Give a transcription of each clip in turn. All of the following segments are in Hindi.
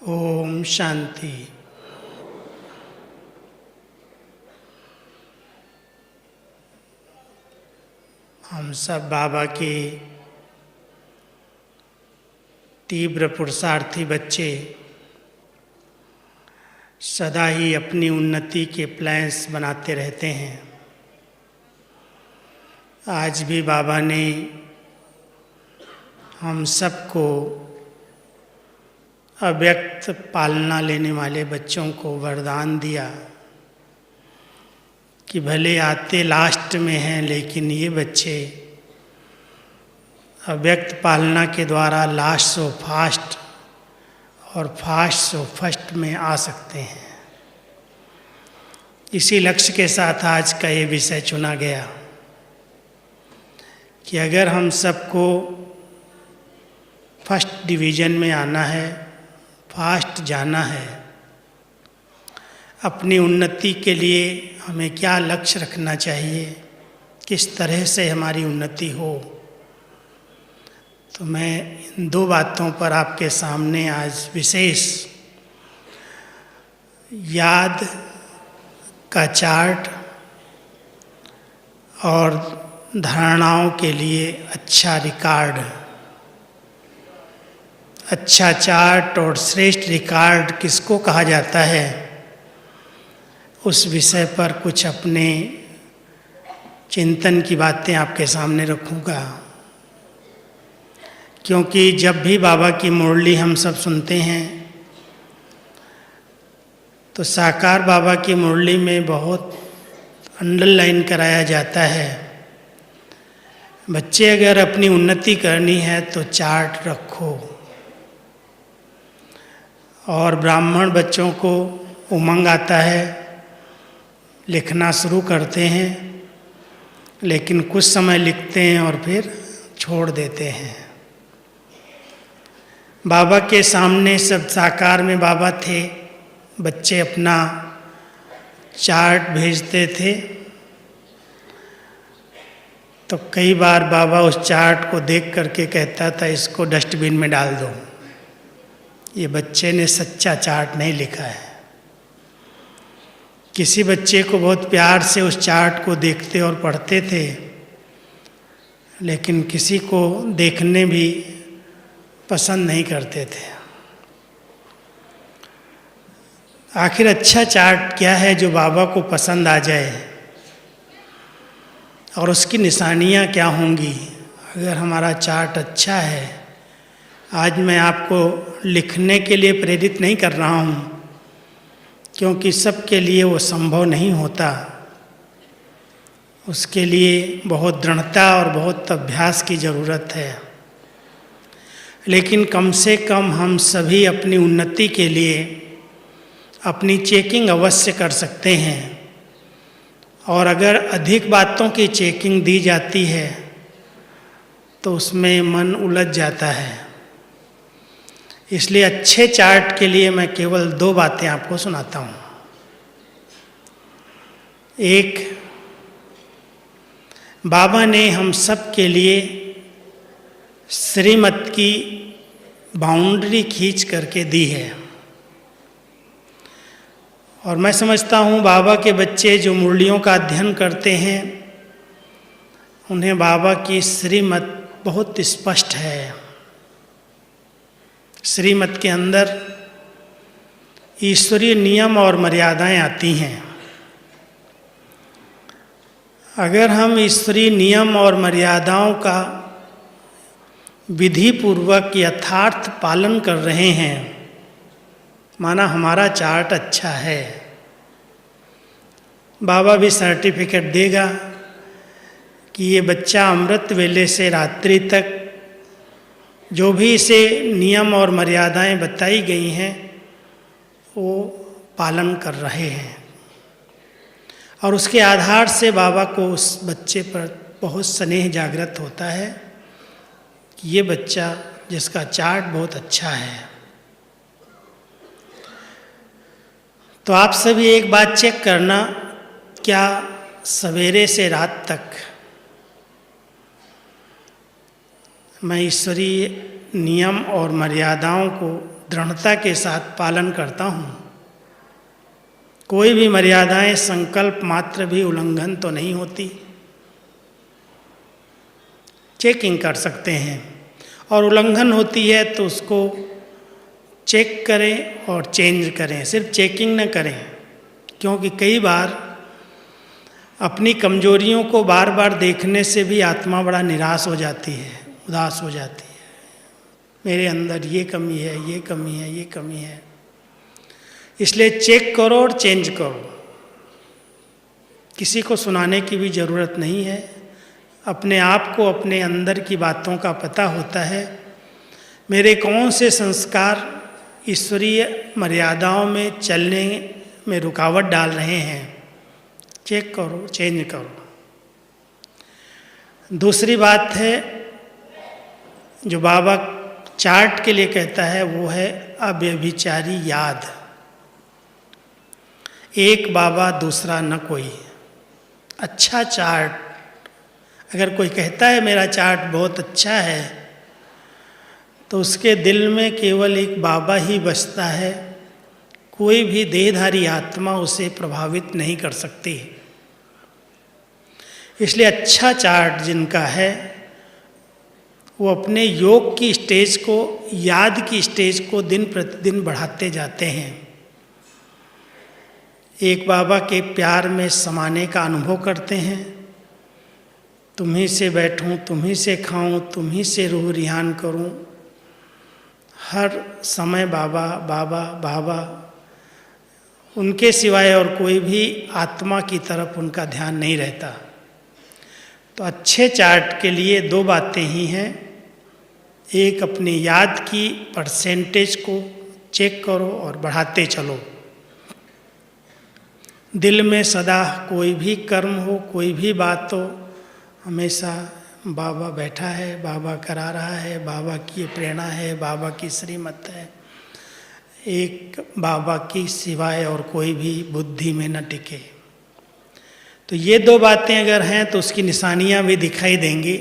ओम शांति। हम सब बाबा के तीव्र पुरुषार्थी बच्चे सदा ही अपनी उन्नति के प्लान्स बनाते रहते हैं। आज भी बाबा ने हम सबको अव्यक्त पालना लेने वाले बच्चों को वरदान दिया कि भले आते लास्ट में हैं, लेकिन ये बच्चे अव्यक्त पालना के द्वारा लास्ट सो फास्ट और फास्ट सो फर्स्ट में आ सकते हैं। इसी लक्ष्य के साथ आज का ये विषय चुना गया कि अगर हम सबको फर्स्ट डिवीज़न में आना है, फास्ट जाना है, अपनी उन्नति के लिए हमें क्या लक्ष्य रखना चाहिए, किस तरह से हमारी उन्नति हो, तो मैं इन दो बातों पर आपके सामने आज विशेष याद का चार्ट और धारणाओं के लिए अच्छा रिकॉर्ड, अच्छा चार्ट और श्रेष्ठ रिकॉर्ड किसको कहा जाता है, उस विषय पर कुछ अपने चिंतन की बातें आपके सामने रखूँगा। क्योंकि जब भी बाबा की मुरली हम सब सुनते हैं तो साकार बाबा की मुरली में बहुत अंडरलाइन कराया जाता है, बच्चे अगर अपनी उन्नति करनी है तो चार्ट रखो। और ब्राह्मण बच्चों को उमंग आता है, लिखना शुरू करते हैं, लेकिन कुछ समय लिखते हैं और फिर छोड़ देते हैं। बाबा के सामने सब साकार में बाबा थे, बच्चे अपना चार्ट भेजते थे, तो कई बार बाबा उस चार्ट को देख करके कहता था इसको डस्टबिन में डाल दो, ये बच्चे ने सच्चा चार्ट नहीं लिखा है। किसी बच्चे को बहुत प्यार से उस चार्ट को देखते और पढ़ते थे, लेकिन किसी को देखने भी पसंद नहीं करते थे। आखिर अच्छा चार्ट क्या है जो बाबा को पसंद आ जाए, और उसकी निशानियाँ क्या होंगी अगर हमारा चार्ट अच्छा है। आज मैं आपको लिखने के लिए प्रेरित नहीं कर रहा हूँ, क्योंकि सबके लिए वो संभव नहीं होता। उसके लिए बहुत दृढ़ता और बहुत अभ्यास की ज़रूरत है। लेकिन कम से कम हम सभी अपनी उन्नति के लिए अपनी चेकिंग अवश्य कर सकते हैं। और अगर अधिक बातों की चेकिंग दी जाती है तो उसमें मन उलझ जाता है। इसलिए अच्छे चार्ट के लिए मैं केवल दो बातें आपको सुनाता हूँ। एक, बाबा ने हम सब के लिए श्रीमत की बाउंड्री खींच करके दी है। और मैं समझता हूँ बाबा के बच्चे जो मुरलियों का अध्ययन करते हैं उन्हें बाबा की श्रीमत बहुत स्पष्ट है। श्रीमत के अंदर ईश्वरीय नियम और मर्यादाएं आती हैं। अगर हम ईश्वरीय नियम और मर्यादाओं का विधि पूर्वक यथार्थ पालन कर रहे हैं, माना हमारा चार्ट अच्छा है, बाबा भी सर्टिफिकेट देगा कि ये बच्चा अमृत वेले से रात्रि तक जो भी इसे नियम और मर्यादाएं बताई गई हैं वो पालन कर रहे हैं। और उसके आधार से बाबा को उस बच्चे पर बहुत स्नेह जागृत होता है कि ये बच्चा जिसका चार्ट बहुत अच्छा है। तो आप सभी एक बात चेक करना, क्या सवेरे से रात तक मैं ईश्वरीय नियम और मर्यादाओं को दृढ़ता के साथ पालन करता हूँ। कोई भी मर्यादाएं संकल्प मात्र भी उल्लंघन तो नहीं होती। चेकिंग कर सकते हैं, और उल्लंघन होती है तो उसको चेक करें और चेंज करें, सिर्फ चेकिंग न करें। क्योंकि कई बार अपनी कमजोरियों को बार बार देखने से भी आत्मा बड़ा निराश हो जाती है, उदास हो जाती है। मेरे अंदर ये कमी है, ये कमी है, ये कमी है। इसलिए चेक करो और चेंज करो। किसी को सुनाने की भी ज़रूरत नहीं है। अपने आप को अपने अंदर की बातों का पता होता है। मेरे कौन से संस्कार ईश्वरीय मर्यादाओं में चलने में रुकावट डाल रहे हैं, चेक करो, चेंज करो। दूसरी बात है जो बाबा चार्ट के लिए कहता है, वो है अव्यभिचारी याद। एक बाबा दूसरा न कोई। अच्छा चार्ट, अगर कोई कहता है मेरा चार्ट बहुत अच्छा है, तो उसके दिल में केवल एक बाबा ही बसता है। कोई भी देहधारी आत्मा उसे प्रभावित नहीं कर सकती। इसलिए अच्छा चार्ट जिनका है वो अपने योग की स्टेज को, याद की स्टेज को दिन प्रतिदिन बढ़ाते जाते हैं। एक बाबा के प्यार में समाने का अनुभव करते हैं। तुम्हीं से बैठूं, तुम्हीं से खाऊं, तुम्हीं से रूह रिहान करूं। हर समय बाबा बाबा बाबा, उनके सिवाय और कोई भी आत्मा की तरफ उनका ध्यान नहीं रहता। तो अच्छे चार्ट के लिए दो बातें ही हैं। एक, अपनी याद की परसेंटेज को चेक करो और बढ़ाते चलो। दिल में सदा कोई भी कर्म हो, कोई भी बात हो, हमेशा बाबा बैठा है, बाबा करा रहा है, बाबा की प्रेरणा है, बाबा की श्रीमत है। एक बाबा की सिवाय और कोई भी बुद्धि में न टिके। तो ये दो बातें अगर हैं तो उसकी निशानियाँ भी दिखाई देंगी,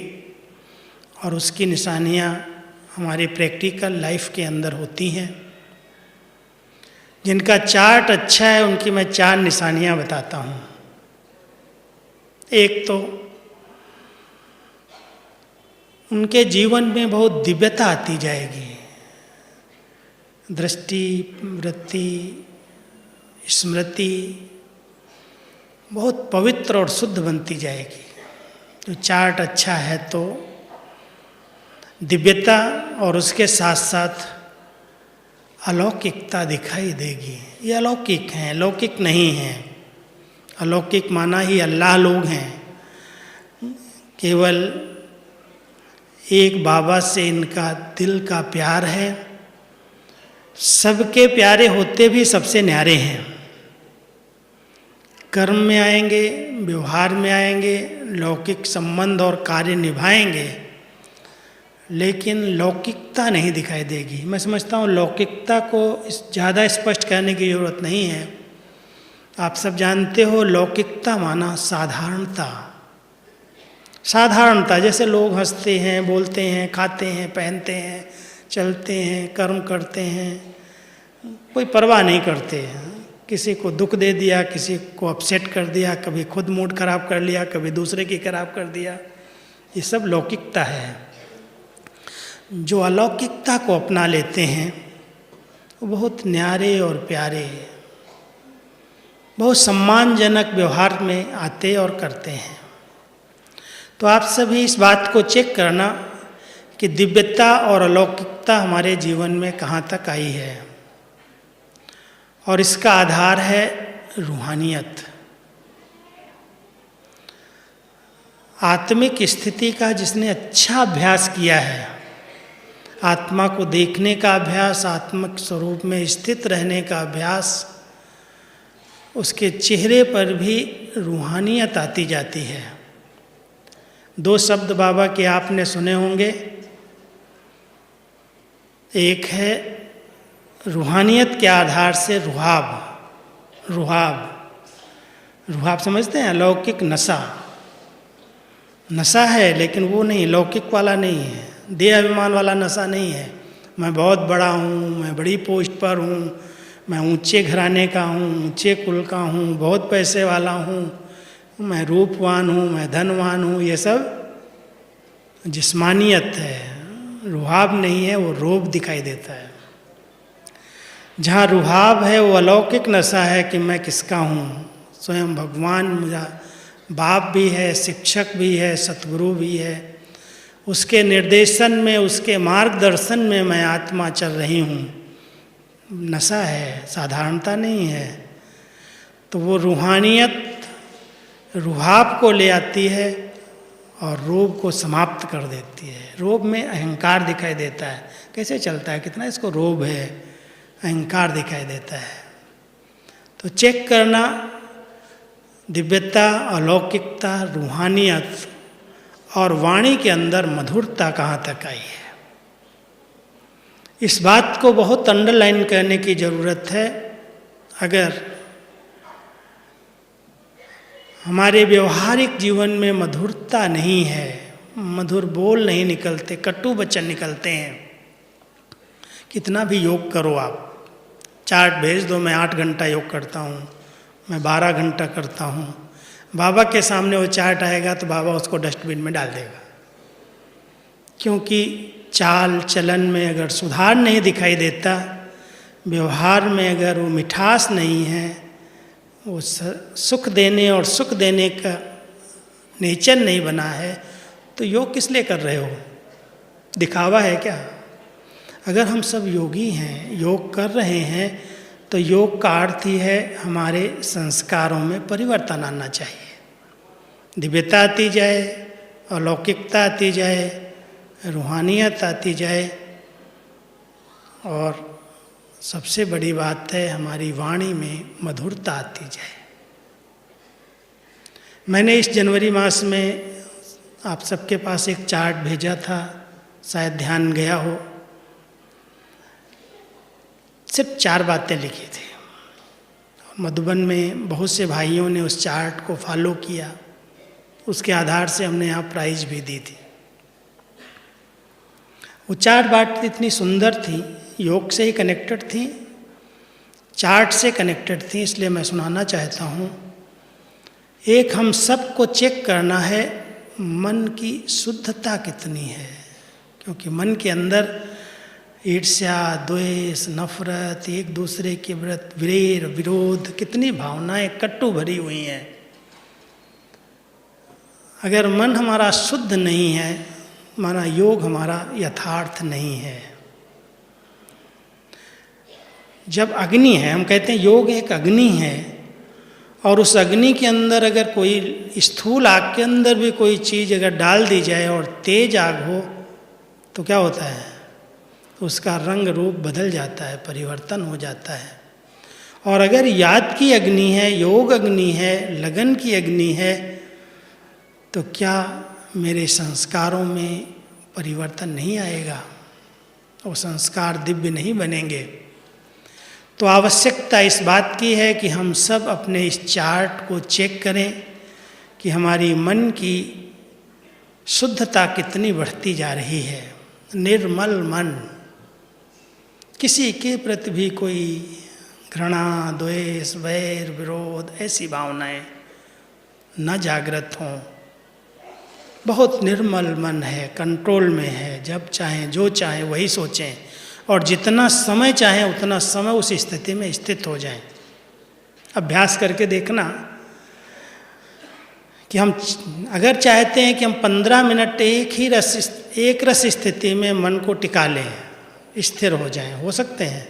और उसकी निशानियाँ हमारे प्रैक्टिकल लाइफ के अंदर होती हैं। जिनका चार्ट अच्छा है उनकी मैं 4 निशानियाँ बताता हूँ। एक तो उनके जीवन में बहुत दिव्यता आती जाएगी। दृष्टि, वृत्ति, स्मृति बहुत पवित्र और शुद्ध बनती जाएगी। तो चार्ट अच्छा है तो दिव्यता और उसके साथ साथ अलौकिकता दिखाई देगी। ये अलौकिक हैं, लौकिक नहीं हैं। अलौकिक माना ही अल्लाह लोग हैं। केवल एक बाबा से इनका दिल का प्यार है। सबके प्यारे होते भी सबसे न्यारे हैं। कर्म में आएंगे, व्यवहार में आएंगे, लौकिक संबंध और कार्य निभाएंगे, लेकिन लौकिकता नहीं दिखाई देगी। मैं समझता हूँ लौकिकता को ज़्यादा स्पष्ट करने की ज़रूरत नहीं है। आप सब जानते हो लौकिकता माना साधारणता। साधारणता, जैसे लोग हंसते हैं, बोलते हैं, खाते हैं, पहनते हैं, चलते हैं, कर्म करते हैं, कोई परवाह नहीं करते। किसी को दुख दे दिया, किसी को अपसेट कर दिया, कभी खुद मूड खराब कर लिया, कभी दूसरे की खराब कर दिया। ये सब लौकिकता है। जो अलौकिकता को अपना लेते हैं वो बहुत न्यारे और प्यारे, बहुत सम्मानजनक व्यवहार में आते और करते हैं। तो आप सभी इस बात को चेक करना कि दिव्यता और अलौकिकता हमारे जीवन में कहाँ तक आई है। और इसका आधार है रूहानियत। आत्मिक स्थिति का जिसने अच्छा अभ्यास किया है, आत्मा को देखने का अभ्यास, आत्मिक स्वरूप में स्थित रहने का अभ्यास, उसके चेहरे पर भी रूहानियत आती जाती है। 2 शब्द बाबा के आपने सुने होंगे। एक है रूहानियत के आधार से रुहाब। रुहाब समझते हैं? अलौकिक नशा। नशा है लेकिन वो नहीं, लौकिक वाला नहीं है, देह अभिमान वाला नशा नहीं है, मैं बहुत बड़ा हूँ, मैं बड़ी पोस्ट पर हूँ, मैं ऊंचे घराने का हूँ, ऊंचे कुल का हूँ, बहुत पैसे वाला हूँ, मैं रूपवान हूँ, मैं धनवान हूँ, ये सब जिस्मानियत है, रुहाब नहीं है, वो रोब दिखाई देता है। जहाँ रुहाब है वो अलौकिक नशा है कि मैं किसका हूँ, स्वयं भगवान मुझा बाप भी है, शिक्षक भी है, सतगुरु भी है, उसके निर्देशन में, उसके मार्गदर्शन में मैं आत्मा चल रही हूँ। नशा है, साधारणता नहीं है। तो वो रूहानियत रुहाब को ले आती है और रोब को समाप्त कर देती है। रोब में अहंकार दिखाई देता है, कैसे चलता है, कितना इसको रोब है, अहंकार दिखाई देता है। तो चेक करना, दिव्यता, अलौकिकता, रूहानियत और वाणी के अंदर मधुरता कहाँ तक आई है, इस बात को बहुत अंडरलाइन करने की ज़रूरत है। अगर हमारे व्यवहारिक जीवन में मधुरता नहीं है, मधुर बोल नहीं निकलते, कटु वचन निकलते हैं, कितना भी योग करो आप, चार्ट भेज दो, मैं 8 घंटा योग करता हूँ, मैं 12 घंटा करता हूँ, बाबा के सामने वो चार्ट आएगा तो बाबा उसको डस्टबिन में डाल देगा। क्योंकि चाल चलन में अगर सुधार नहीं दिखाई देता, व्यवहार में अगर वो मिठास नहीं है, वो सुख देने और सुख देने का नेचर नहीं बना है, तो योग किस लिए कर रहे हो, दिखावा है क्या? अगर हम सब योगी हैं, योग कर रहे हैं, तो योग का अर्थ ही है हमारे संस्कारों में परिवर्तन आना चाहिए, दिव्यता आती जाए, अलौकिकता आती जाए, रूहानियत आती जाए, और सबसे बड़ी बात है हमारी वाणी में मधुरता आती जाए। मैंने इस जनवरी मास में आप सबके पास एक चार्ट भेजा था, शायद ध्यान गया हो, सिर्फ 4 बातें लिखी थी। मधुबन में बहुत से भाइयों ने उस चार्ट को फॉलो किया, उसके आधार से हमने यहाँ प्राइज भी दी थी। वो 4 बातें इतनी सुंदर थी, योग से ही कनेक्टेड थी, चार्ट से कनेक्टेड थी, इसलिए मैं सुनाना चाहता हूँ। एक, हम सबको चेक करना है मन की शुद्धता कितनी है, क्योंकि मन के अंदर ईर्ष्या, द्वेष, नफरत, एक दूसरे के विरोध, विरोध, कितनी भावनाएं कट्टू भरी हुई हैं। अगर मन हमारा शुद्ध नहीं है, माना योग हमारा यथार्थ नहीं है। जब अग्नि है, हम कहते हैं योग एक अग्नि है, और उस अग्नि के अंदर अगर कोई स्थूल आग के अंदर भी कोई चीज़ अगर डाल दी जाए और तेज आग हो, तो क्या होता है, उसका रंग रूप बदल जाता है, परिवर्तन हो जाता है। और अगर याद की अग्नि है, योग अग्नि है, लगन की अग्नि है, तो क्या मेरे संस्कारों में परिवर्तन नहीं आएगा, वो संस्कार दिव्य नहीं बनेंगे। तो आवश्यकता इस बात की है कि हम सब अपने इस चार्ट को चेक करें कि हमारी मन की शुद्धता कितनी बढ़ती जा रही है। निर्मल मन, किसी के प्रति भी कोई घृणा, द्वेष, वैर, विरोध, ऐसी भावनाएं न जागृत हों। बहुत निर्मल मन है, कंट्रोल में है, जब चाहें जो चाहें वही सोचें, और जितना समय चाहें उतना समय उस स्थिति में स्थित हो जाएं। अभ्यास करके देखना कि हम अगर चाहते हैं कि हम 15 मिनट एक रस स्थिति में मन को टिका लें, स्थिर हो जाएं, हो सकते हैं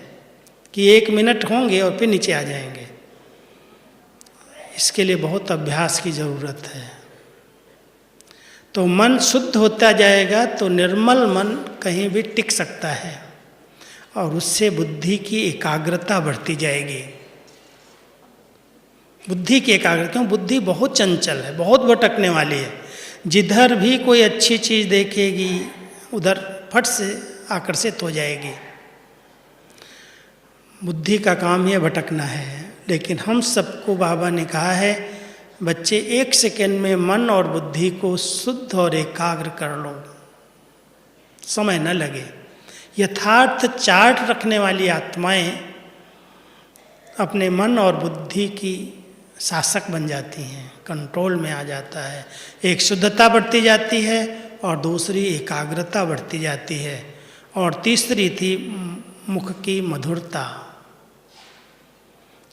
कि 1 मिनट होंगे और फिर नीचे आ जाएंगे। इसके लिए बहुत अभ्यास की ज़रूरत है। तो मन शुद्ध होता जाएगा तो निर्मल मन कहीं भी टिक सकता है, और उससे बुद्धि की एकाग्रता बढ़ती जाएगी। बुद्धि की एकाग्रता, क्यों, बुद्धि बहुत चंचल है, बहुत भटकने वाली है। जिधर भी कोई अच्छी चीज़ देखेगी उधर फट से आकर्षित हो जाएगी। बुद्धि का काम ही भटकना है। लेकिन हम सबको बाबा ने कहा है, बच्चे 1 सेकेंड में मन और बुद्धि को शुद्ध और एकाग्र कर लो, समय न लगे। यथार्थ चार्ट रखने वाली आत्माएं अपने मन और बुद्धि की शासक बन जाती हैं, कंट्रोल में आ जाता है। एक शुद्धता बढ़ती जाती है और दूसरी एकाग्रता बढ़ती जाती है, और तीसरी थी मुख की मधुरता।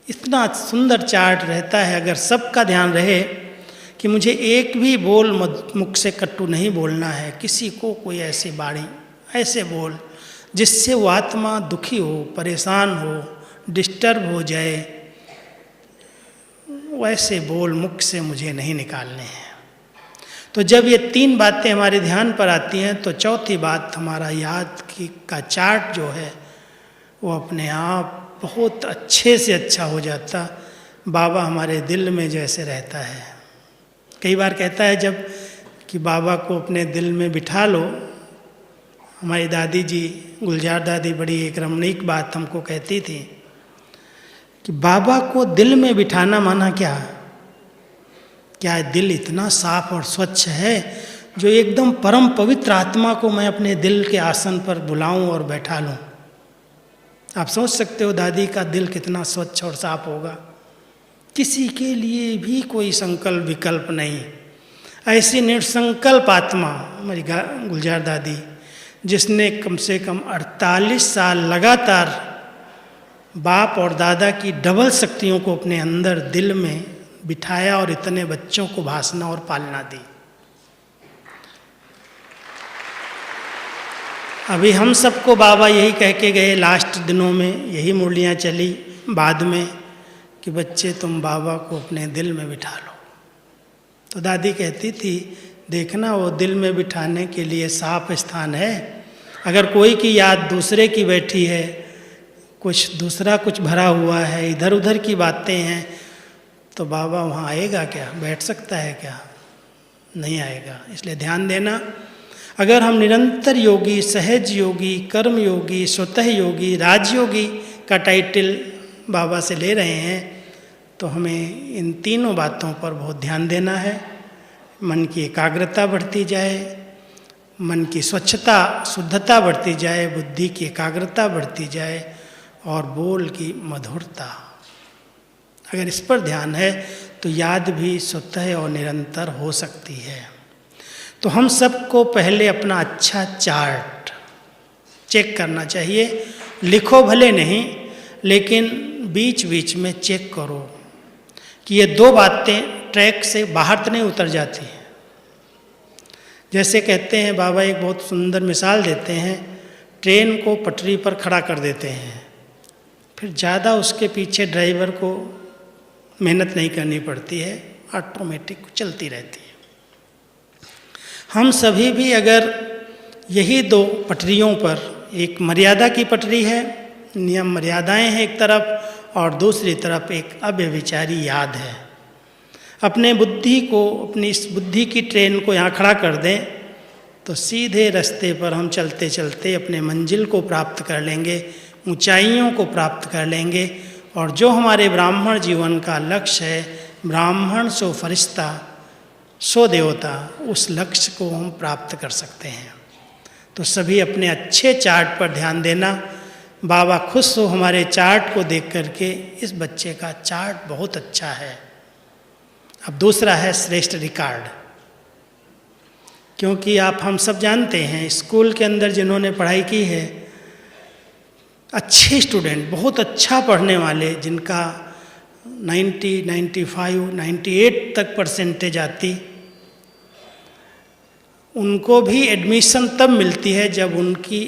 इतना सुंदर चार्ट रहता है। अगर सबका ध्यान रहे कि मुझे एक भी बोल मुख से कटु नहीं बोलना है, किसी को कोई ऐसी वाणी ऐसे बोल जिससे वो आत्मा दुखी हो, परेशान हो, डिस्टर्ब हो जाए, वैसे बोल मुख से मुझे नहीं निकालने हैं। तो जब ये तीन बातें हमारे ध्यान पर आती हैं तो चौथी बात, हमारा याद का चार्ट जो है वो अपने आप बहुत अच्छे से अच्छा हो जाता। बाबा हमारे दिल में जैसे रहता है। कई बार कहता है जब कि बाबा को अपने दिल में बिठा लो। हमारी दादी जी, गुलजार दादी, बड़ी एक रमणीक बात हमको कहती थी कि बाबा को दिल में बिठाना माना क्या दिल इतना साफ और स्वच्छ है जो एकदम परम पवित्र आत्मा को मैं अपने दिल के आसन पर बुलाऊं और बैठा लूं। आप सोच सकते हो दादी का दिल कितना स्वच्छ और साफ होगा। किसी के लिए भी कोई संकल्प विकल्प नहीं। ऐसी निसंकल्प आत्मा हमारी गुलजार दादी, जिसने कम से कम 48 साल लगातार बाप और दादा की डबल शक्तियों को अपने अंदर दिल में बिठाया और इतने बच्चों को भाषना और पालना दी। अभी हम सबको बाबा यही कह के गए लास्ट दिनों में, यही मुरलियाँ चली बाद में कि बच्चे तुम बाबा को अपने दिल में बिठा लो। तो दादी कहती थी देखना वो दिल में बिठाने के लिए साफ स्थान है। अगर कोई की याद दूसरे की बैठी है, कुछ दूसरा कुछ भरा हुआ है, इधर उधर की बातें हैं, तो बाबा वहाँ आएगा क्या? बैठ सकता है क्या? नहीं आएगा। इसलिए ध्यान देना, अगर हम निरंतर योगी, सहज योगी, कर्म योगी, स्वतः योगी, राजयोगी का टाइटल बाबा से ले रहे हैं तो हमें इन तीनों बातों पर बहुत ध्यान देना है। मन की एकाग्रता बढ़ती जाए, मन की स्वच्छता शुद्धता बढ़ती जाए, बुद्धि की एकाग्रता बढ़ती जाए और बोल की मधुरता। अगर इस पर ध्यान है तो याद भी स्वतः और निरंतर हो सकती है। तो हम सबको पहले अपना अच्छा चार्ट चेक करना चाहिए। लिखो भले नहीं, लेकिन बीच बीच में चेक करो कि ये दो बातें ट्रैक से बाहर तो नहीं उतर जाती हैं। जैसे कहते हैं बाबा, एक बहुत सुंदर मिसाल देते हैं, ट्रेन को पटरी पर खड़ा कर देते हैं, फिर ज़्यादा उसके पीछे ड्राइवर को मेहनत नहीं करनी पड़ती है, ऑटोमेटिक चलती रहती है। हम सभी भी अगर यही दो पटरियों पर, एक मर्यादा की पटरी है, नियम मर्यादाएं हैं एक तरफ, और दूसरी तरफ एक अव्यभिचारी याद है, अपने बुद्धि को, अपनी इस बुद्धि की ट्रेन को यहाँ खड़ा कर दें तो सीधे रास्ते पर हम चलते चलते अपने मंजिल को प्राप्त कर लेंगे, ऊंचाइयों को प्राप्त कर लेंगे। और जो हमारे ब्राह्मण जीवन का लक्ष्य है, ब्राह्मण सो फरिश्ता सो देवता, उस लक्ष्य को हम प्राप्त कर सकते हैं। तो सभी अपने अच्छे चार्ट पर ध्यान देना। बाबा खुश हो हमारे चार्ट को देख करके, इस बच्चे का चार्ट बहुत अच्छा है। अब दूसरा है श्रेष्ठ रिकॉर्ड। क्योंकि आप हम सब जानते हैं स्कूल के अंदर जिन्होंने पढ़ाई की है, अच्छे स्टूडेंट, बहुत अच्छा पढ़ने वाले, जिनका 90, 95, 98 तक परसेंटेज आती, उनको भी एडमिशन तब मिलती है जब उनकी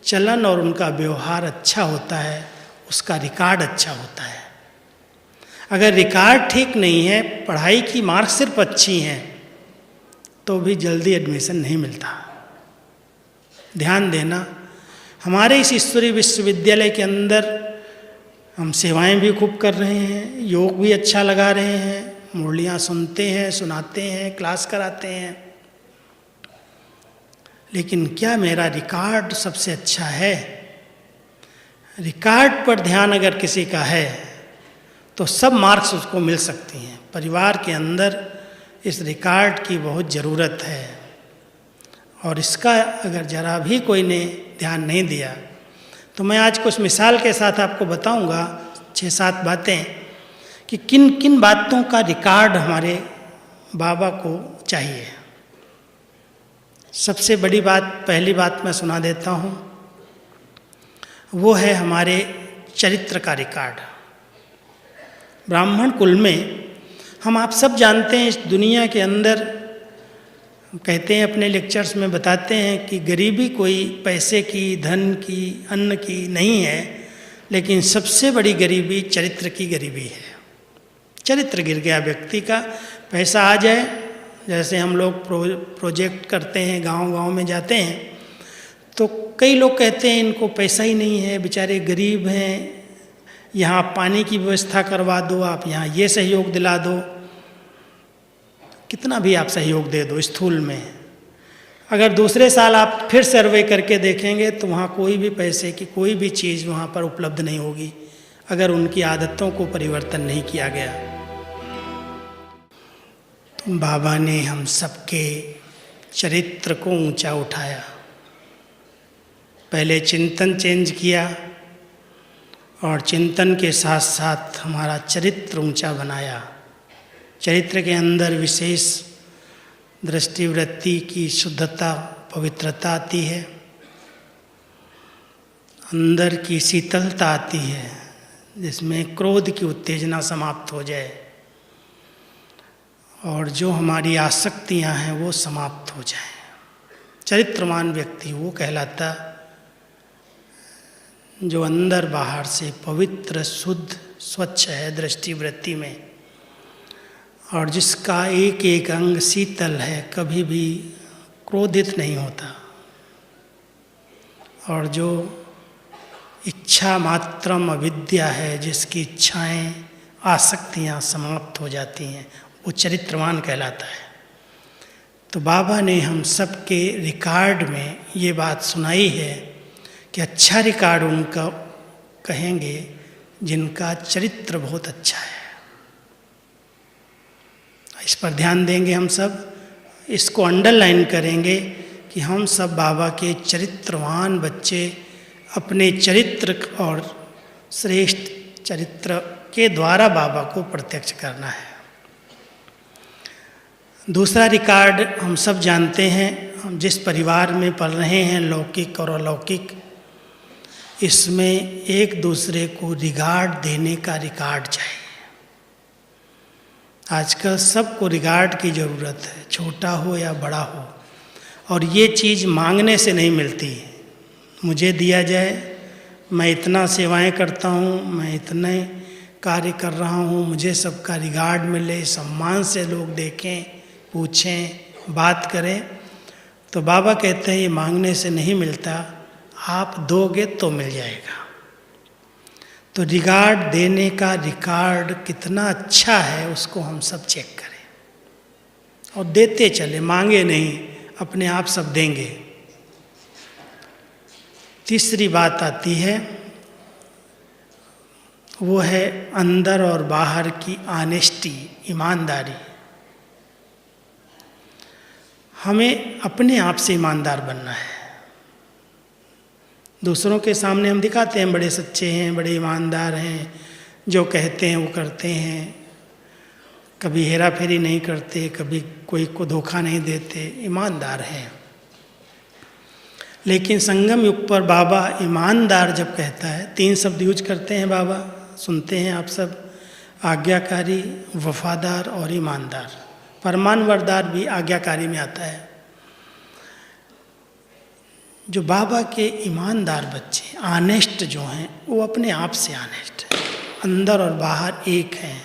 चलन और उनका व्यवहार अच्छा होता है, उसका रिकॉर्ड अच्छा होता है। अगर रिकॉर्ड ठीक नहीं है, पढ़ाई की मार्क्स सिर्फ अच्छी हैं, तो भी जल्दी एडमिशन नहीं मिलता। ध्यान देना, हमारे इस ईश्वरीय विश्वविद्यालय के अंदर हम सेवाएं भी खूब कर रहे हैं, योग भी अच्छा लगा रहे हैं, मुरलियाँ सुनते हैं, सुनाते हैं, क्लास कराते हैं, लेकिन क्या मेरा रिकॉर्ड सबसे अच्छा है? रिकॉर्ड पर ध्यान अगर किसी का है तो सब मार्क्स उसको मिल सकती हैं। परिवार के अंदर इस रिकॉर्ड की बहुत ज़रूरत है, और इसका अगर जरा भी कोई ने ध्यान नहीं दिया। तो मैं आज कुछ मिसाल के साथ आपको बताऊंगा 6-7 बातें कि किन किन बातों का रिकॉर्ड हमारे बाबा को चाहिए। सबसे बड़ी बात, पहली बात मैं सुना देता हूँ, वो है हमारे चरित्र का रिकॉर्ड। ब्राह्मण कुल में हम आप सब जानते हैं, इस दुनिया के अंदर कहते हैं, अपने लेक्चर्स में बताते हैं कि गरीबी कोई पैसे की, धन की, अन्न की नहीं है, लेकिन सबसे बड़ी गरीबी चरित्र की गरीबी है। चरित्र गिर गया व्यक्ति का, पैसा आ जाए, जैसे हम लोग प्रोजेक्ट करते हैं, गांव-गांव में जाते हैं, तो कई लोग कहते हैं इनको पैसा ही नहीं है, बेचारे गरीब हैं, यहाँ पानी की व्यवस्था करवा दो, आप यहाँ ये सहयोग दिला दो। कितना भी आप सहयोग दे दो स्थूल में, अगर दूसरे साल आप फिर सर्वे करके देखेंगे तो वहाँ कोई भी पैसे की कोई भी चीज़ वहाँ पर उपलब्ध नहीं होगी, अगर उनकी आदतों को परिवर्तन नहीं किया गया। तो बाबा ने हम सबके चरित्र को ऊंचा उठाया। पहले चिंतन चेंज किया और चिंतन के साथ साथ हमारा चरित्र ऊंचा बनाया। चरित्र के अंदर विशेष दृष्टिवृत्ति की शुद्धता, पवित्रता आती है, अंदर की शीतलता आती है, जिसमें क्रोध की उत्तेजना समाप्त हो जाए और जो हमारी आसक्तियां हैं वो समाप्त हो जाएं। चरित्रवान व्यक्ति वो कहलाता जो अंदर बाहर से पवित्र, शुद्ध, स्वच्छ है दृष्टिवृत्ति में, और जिसका एक एक अंग शीतल है, कभी भी क्रोधित नहीं होता, और जो इच्छा मात्रम अविद्या है, जिसकी इच्छाएं, आसक्तियां समाप्त हो जाती हैं, वो चरित्रवान कहलाता है। तो बाबा ने हम सबके रिकॉर्ड में ये बात सुनाई है कि अच्छा रिकॉर्ड उनका कहेंगे जिनका चरित्र बहुत अच्छा है। इस पर ध्यान देंगे हम सब, इसको अंडरलाइन करेंगे कि हम सब बाबा के चरित्रवान बच्चे, अपने चरित्र और श्रेष्ठ चरित्र के द्वारा बाबा को प्रत्यक्ष करना है। दूसरा रिकॉर्ड हम सब जानते हैं, हम जिस परिवार में पल रहे हैं, लौकिक और अलौकिक, इसमें एक दूसरे को रिगार्ड देने का रिकॉर्ड चाहिए। आजकल सबको रिगार्ड की ज़रूरत है, छोटा हो या बड़ा हो, और ये चीज़ मांगने से नहीं मिलती। मुझे दिया जाए, मैं इतना सेवाएं करता हूँ, मैं इतने कार्य कर रहा हूँ, मुझे सबका रिगार्ड मिले, सम्मान से लोग देखें, पूछें, बात करें। तो बाबा कहते हैं ये मांगने से नहीं मिलता, आप दोगे तो मिल जाएगा। तो रिगार्ड देने का रिकॉर्ड कितना अच्छा है उसको हम सब चेक करें और देते चले, मांगे नहीं, अपने आप सब देंगे। तीसरी बात आती है, वो है अंदर और बाहर की ऑनेस्टी, ईमानदारी। हमें अपने आप से ईमानदार बनना है। दूसरों के सामने हम दिखाते हैं बड़े सच्चे हैं, बड़े ईमानदार हैं, जो कहते हैं वो करते हैं, कभी हेरा फेरी नहीं करते, कभी कोई को धोखा नहीं देते, ईमानदार हैं। लेकिन संगम युग पर बाबा ईमानदार जब कहता है, 3 शब्द यूज करते हैं बाबा, सुनते हैं आप सब, आज्ञाकारी, वफादार और ईमानदार। परमानवरदार भी आज्ञाकारी में आता है। जो बाबा के ईमानदार बच्चे, ऑनेस्ट जो हैं, वो अपने आप से ऑनेस्ट है, अंदर और बाहर एक हैं,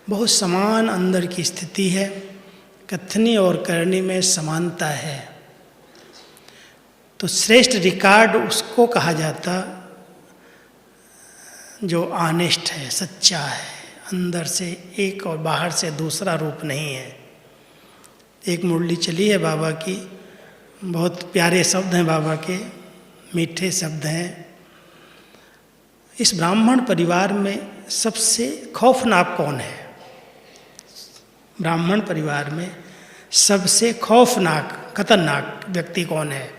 बहुत समान अंदर की स्थिति है, कथनी और करनी में समानता है। तो श्रेष्ठ रिकॉर्ड उसको कहा जाता जो ऑनेस्ट है, सच्चा है, अंदर से एक और बाहर से दूसरा रूप नहीं है। एक मुरली चली है बाबा की, बहुत प्यारे शब्द हैं बाबा के, मीठे शब्द हैं। इस ब्राह्मण परिवार में सबसे खौफनाक कौन है? ब्राह्मण परिवार में सबसे खौफनाक, खतरनाक व्यक्ति कौन है?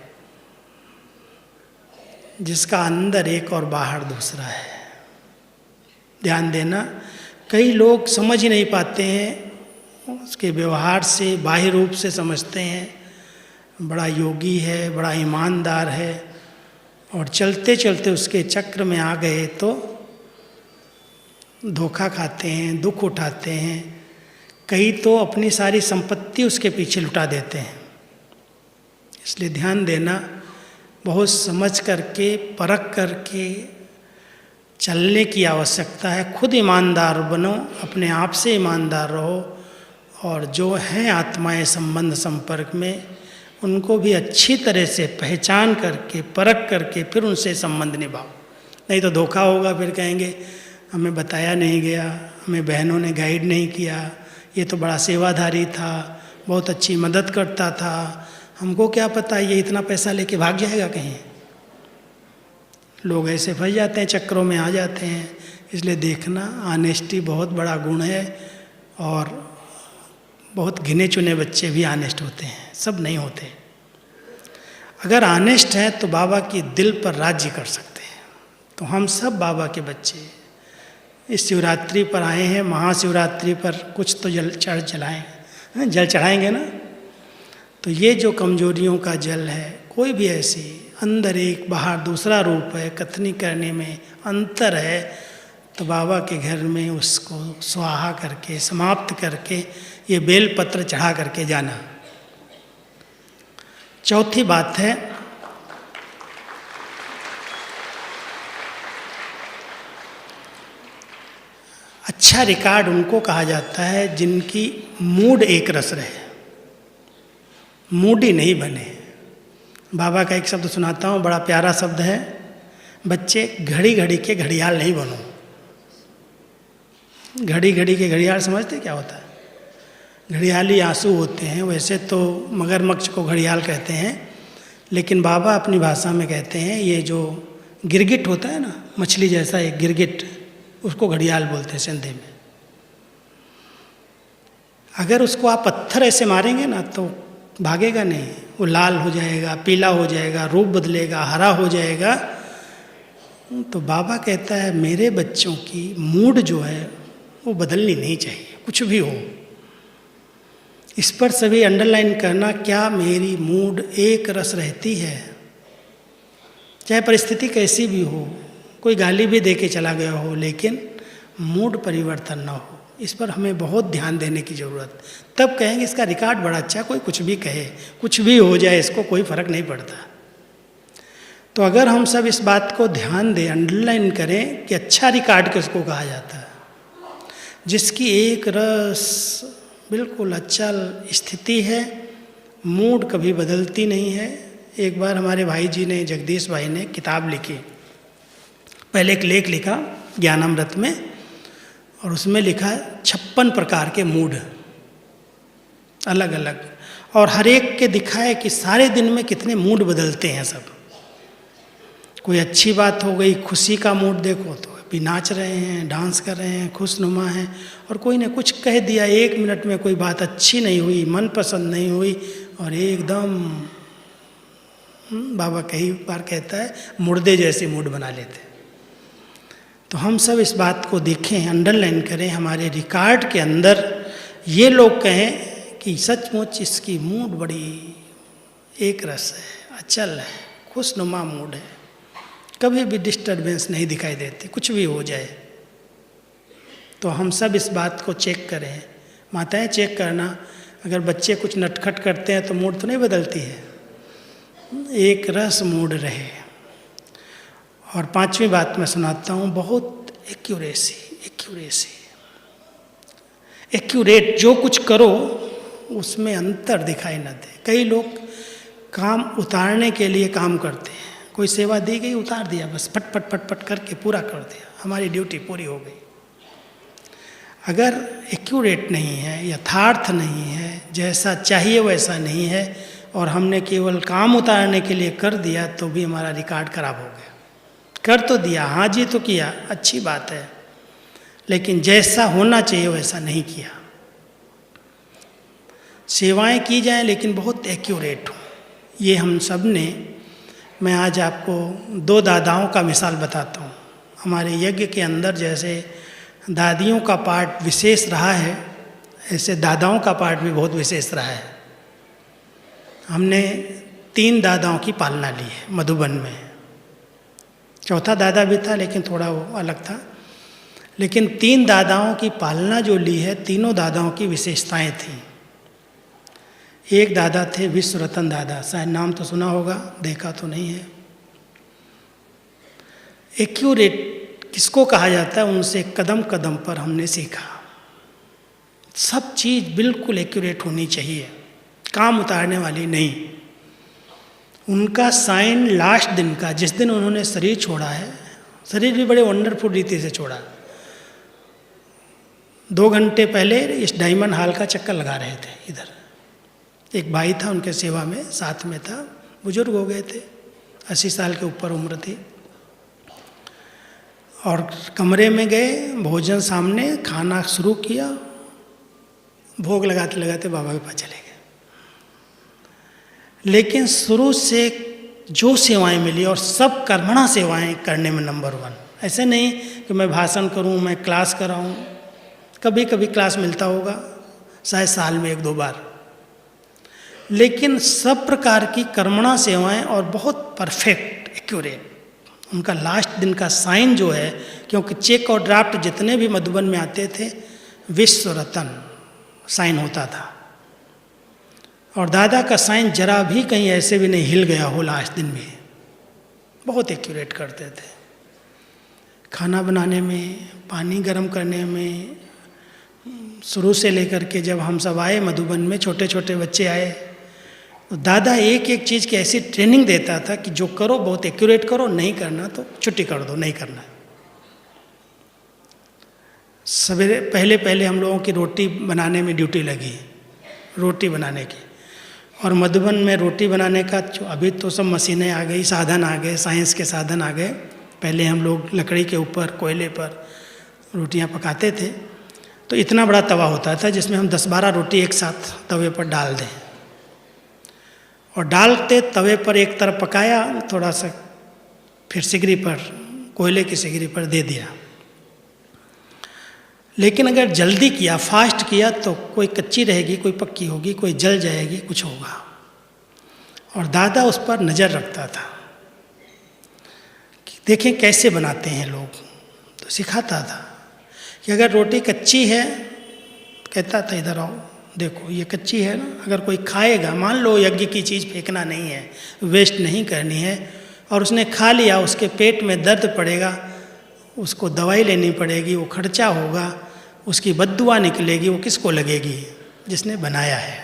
जिसका अंदर एक और बाहर दूसरा है। ध्यान देना, कई लोग समझ ही नहीं पाते हैं, उसके व्यवहार से बाह्य रूप से समझते हैं बड़ा योगी है, बड़ा ईमानदार है, और चलते चलते उसके चक्र में आ गए तो धोखा खाते हैं, दुख उठाते हैं। कई तो अपनी सारी संपत्ति उसके पीछे लुटा देते हैं। इसलिए ध्यान देना, बहुत समझ करके परख करके चलने की आवश्यकता है। खुद ईमानदार बनो, अपने आप से ईमानदार रहो, और जो हैं आत्माएं संबंध संपर्क में उनको भी अच्छी तरह से पहचान करके परख करके फिर उनसे संबंध निभाओ। नहीं तो धोखा होगा, फिर कहेंगे हमें बताया नहीं गया, हमें बहनों ने गाइड नहीं किया, ये तो बड़ा सेवाधारी था, बहुत अच्छी मदद करता था, हमको क्या पता ये इतना पैसा लेके भाग जाएगा कहीं। लोग ऐसे फंस जाते हैं, चक्रों में आ जाते हैं। इसलिए देखना, ऑनेस्टी बहुत बड़ा गुण है, और बहुत गिने चुने बच्चे भी ऑनेस्ट होते हैं, सब नहीं होते। अगर ऑनेस्ट है तो बाबा की दिल पर राज्य कर सकते हैं। तो हम सब बाबा के बच्चे इस शिवरात्रि पर आए हैं, महाशिवरात्रि पर कुछ तो जल चढ़ाएंगे ना। तो ये जो कमजोरियों का जल है, कोई भी ऐसी अंदर एक बाहर दूसरा रूप है, कथनी करने में अंतर है, तो बाबा के घर में उसको स्वाहा करके समाप्त करके ये बेलपत्र चढ़ा करके जाना। चौथी बात है, अच्छा रिकॉर्ड उनको कहा जाता है जिनकी मूड एक रस रहे, मूडी नहीं बने। बाबा का एक शब्द सुनाता हूँ, बड़ा प्यारा शब्द है, बच्चे घड़ी घड़ी के घड़ियाल नहीं बनो। घड़ी घड़ी के घड़ियाल समझते क्या होता है? घड़ियाली आंसू होते हैं, वैसे तो मगरमच्छ को घड़ियाल कहते हैं, लेकिन बाबा अपनी भाषा में कहते हैं ये जो गिरगिट होता है ना, मछली जैसा एक गिरगिट, उसको घड़ियाल बोलते हैं सिंधी में। अगर उसको आप पत्थर ऐसे मारेंगे ना तो भागेगा नहीं, वो लाल हो जाएगा, पीला हो जाएगा, रूप बदलेगा, हरा हो जाएगा। तो बाबा कहता है मेरे बच्चों की मूड जो है वो बदलनी नहीं चाहिए, कुछ भी हो। इस पर सभी अंडरलाइन करना, क्या मेरी मूड एक रस रहती है, चाहे परिस्थिति कैसी भी हो, कोई गाली भी दे के चला गया हो, लेकिन मूड परिवर्तन ना हो। इस पर हमें बहुत ध्यान देने की ज़रूरत। तब कहेंगे इसका रिकॉर्ड बड़ा अच्छा, कोई कुछ भी कहे, कुछ भी हो जाए, इसको कोई फर्क नहीं पड़ता। तो अगर हम सब इस बात को ध्यान दें, अंडरलाइन करें कि अच्छा रिकॉर्ड किसको कहा जाता है, जिसकी एक रस बिल्कुल अचल स्थिति है, मूड कभी बदलती नहीं है। एक बार हमारे भाई जी ने, जगदीश भाई ने किताब लिखी, पहले एक लेख लिखा ज्ञानामृत में, और उसमें लिखा 56 प्रकार के मूड अलग अलग, और हर एक के दिखाए कि सारे दिन में कितने मूड बदलते हैं सब। कोई अच्छी बात हो गई, खुशी का मूड देखो तो अभी नाच रहे हैं, डांस कर रहे हैं, खुशनुमा हैं, और कोई ने कुछ कह दिया, 1 मिनट में कोई बात अच्छी नहीं हुई, मन पसंद नहीं हुई, और एकदम बाबा कई बार कहता है मुर्दे जैसे मूड बना लेते। तो हम सब इस बात को देखें, अंडरलाइन करें, हमारे रिकॉर्ड के अंदर ये लोग कहें कि सचमुच इसकी मूड बड़ी एक रस है, अचल है, खुशनुमा मूड है, कभी भी डिस्टर्बेंस नहीं दिखाई देती, कुछ भी हो जाए। तो हम सब इस बात को चेक करें। माताएं चेक करना, अगर बच्चे कुछ नटखट करते हैं तो मूड तो नहीं बदलती है, एक रस मूड रहे। और 5वीं बात मैं सुनाता हूँ, बहुत एक्यूरेट जो कुछ करो उसमें अंतर दिखाई न दे। कई लोग काम उतारने के लिए काम करते हैं, कोई सेवा दी गई, उतार दिया, बस फट फट फट फट करके पूरा कर दिया, हमारी ड्यूटी पूरी हो गई। अगर एक्यूरेट नहीं है, यथार्थ नहीं है, जैसा चाहिए वैसा नहीं है, और हमने केवल काम उतारने के लिए कर दिया, तो भी हमारा रिकॉर्ड खराब हो गया। कर तो दिया, हाँ जी तो किया, अच्छी बात है, लेकिन जैसा होना चाहिए वैसा नहीं किया। सेवाएं की जाएं लेकिन बहुत एक्यूरेट हो। ये हम सब ने मैं आज आपको दो दादाओं का मिसाल बताता हूँ। हमारे यज्ञ के अंदर जैसे दादियों का पार्ट विशेष रहा है, ऐसे दादाओं का पार्ट भी बहुत विशेष रहा है। हमने 3 दादाओं की पालना ली है मधुबन में। चौथा दादा भी था लेकिन थोड़ा वो अलग था, लेकिन 3 दादाओं की पालना जो ली है, तीनों दादाओं की विशेषताएं थी। एक दादा थे विश्व रतन दादा, शायद नाम तो सुना होगा, देखा तो नहीं है। एक्यूरेट किसको कहा जाता है, उनसे कदम कदम पर हमने सीखा। सब चीज़ बिल्कुल एक्यूरेट होनी चाहिए, काम उतारने वाली नहीं। उनका साइन लास्ट दिन का, जिस दिन उन्होंने शरीर छोड़ा है, शरीर भी बड़े वंडरफुल रीति से छोड़ा। 2 घंटे पहले इस डायमंड हॉल का चक्कर लगा रहे थे। इधर एक भाई था, उनके सेवा में साथ में था, बुजुर्ग हो गए थे, 80 साल के ऊपर उम्र थी। और कमरे में गए, भोजन सामने, खाना शुरू किया, भोग लगाते लगाते बाबा के पास चले गए। लेकिन शुरू से जो सेवाएं मिली, और सब कर्मणा सेवाएं करने में नंबर 1। ऐसे नहीं कि मैं भाषण करूं, मैं क्लास कराऊं। कभी कभी क्लास मिलता होगा, शायद साल में 1-2 बार, लेकिन सब प्रकार की कर्मणा सेवाएं और बहुत परफेक्ट एक्यूरेट। उनका लास्ट दिन का साइन जो है, क्योंकि चेक और ड्राफ्ट जितने भी मधुबन में आते थे, विश्व रतन साइन होता था। और दादा का साइन जरा भी कहीं ऐसे भी नहीं हिल गया हो लास्ट दिन में। बहुत एक्यूरेट करते थे। खाना बनाने में, पानी गर्म करने में, शुरू से लेकर के जब हम सब आए मधुबन में, छोटे छोटे बच्चे आए, तो दादा एक एक चीज़ की ऐसी ट्रेनिंग देता था कि जो करो बहुत एक्यूरेट करो, नहीं करना तो छुट्टी कर दो, नहीं करना। सवेरे पहले पहले हम लोगों की रोटी बनाने में ड्यूटी लगी, रोटी बनाने की। और मधुबन में रोटी बनाने का, अभी तो सब मशीनें आ गई, साधन आ गए, साइंस के साधन आ गए। पहले हम लोग लकड़ी के ऊपर, कोयले पर रोटियां पकाते थे। तो इतना बड़ा तवा होता था जिसमें हम 10-12 रोटी एक साथ तवे पर डाल दें। और डालते तवे पर एक तरफ पकाया, थोड़ा सा फिर सिगरी पर, कोयले की सिगरी पर दे दिया। लेकिन अगर जल्दी किया, फास्ट किया, तो कोई कच्ची रहेगी, कोई पक्की होगी, कोई जल जाएगी, कुछ होगा। और दादा उस पर नज़र रखता था कि देखें कैसे बनाते हैं लोग। तो सिखाता था कि अगर रोटी कच्ची है, कहता था इधर आओ, देखो ये कच्ची है ना, अगर कोई खाएगा, मान लो यज्ञ की चीज़ फेंकना नहीं है, वेस्ट नहीं करनी है, और उसने खा लिया, उसके पेट में दर्द पड़ेगा, उसको दवाई लेनी पड़ेगी, वो खर्चा होगा, उसकी बद्दुआ निकलेगी, वो किसको लगेगी? जिसने बनाया है।